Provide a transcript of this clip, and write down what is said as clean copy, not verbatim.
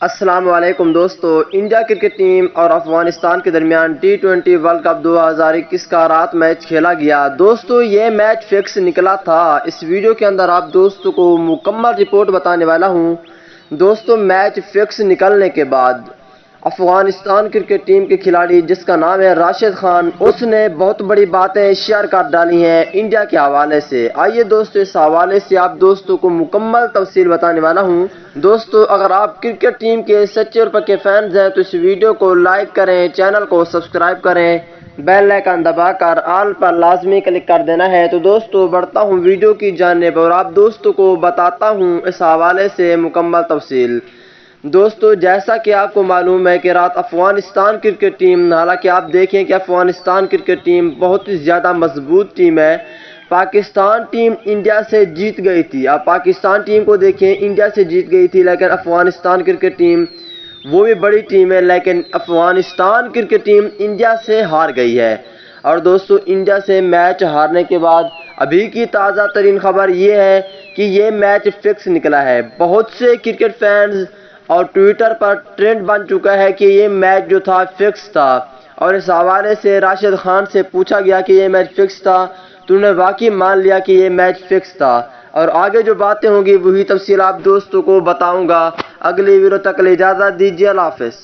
السلام علیکم دوستو، انڈیا کرکٹ ٹیم اور افغانستان کے درمیان ٹی20 ورلڈ کپ 2021 کا رات میچ کھیلا گیا۔ دوستو یہ میچ فکس نکلا تھا۔ اس ویڈیو کے اندر آپ دوستوں کو مکمل رپورٹ بتانے والا ہوں۔ دوستو میچ فکس نکلنے کے بعد افغانستان کرکٹ ٹیم کے کھلاڑی جس کا نام ہے راشد خان، اس نے بہت بڑی باتیں شیئر کر ڈالی ہیں انڈیا کے حوالے سے۔ آئیے دوستو اس حوالے سے آپ دوستوں کو مکمل تفصیل بتانے والا ہوں۔ دوستو اگر آپ کرکٹ ٹیم کے سچے اور پکے فینز ہیں تو اس ویڈیو کو لائک کریں، چینل کو سبسکرائب کریں، بیل آئیکن دبا کر آل پر لازمی کلک کر دینا ہے۔ تو دوستو بڑھتا ہوں ویڈیو کی جانب اور آپ دوستوں کو بتاتا ہوں اس حوالے سے مکمل تفصیل۔ دوستو جیسا کہ آپ کو معلوم ہے کہ رات افغانستان کرکٹ ٹیم، حالانکہ آپ دیکھیں کہ افغانستان کرکٹ ٹیم بہت ہی زیادہ مضبوط ٹیم ہے۔ پاکستان ٹیم انڈیا سے جیت گئی تھی، آپ پاکستان ٹیم کو دیکھیں انڈیا سے جیت گئی تھی، لیکن افغانستان کرکٹ ٹیم وہ بھی بڑی ٹیم ہے، لیکن افغانستان کرکٹ ٹیم انڈیا سے ہار گئی ہے۔ اور دوستو انڈیا سے میچ ہارنے کے بعد ابھی کی تازہ ترین خبر یہ ہے کہ یہ میچ فکس نکلا ہے۔ بہت سے کرکٹ فینز اور ٹویٹر پر ٹرینڈ بن چکا ہے کہ یہ میچ جو تھا فکس تھا، اور اس حوالے سے راشد خان سے پوچھا گیا کہ یہ میچ فکس تھا تو انہوں نے واقعی مان لیا کہ یہ میچ فکس تھا، اور آگے جو باتیں ہوں گی وہی تفصیل آپ دوستوں کو بتاؤں گا۔ اگلی ویڈیو تک اجازت دیجیے، اللہ حافظ۔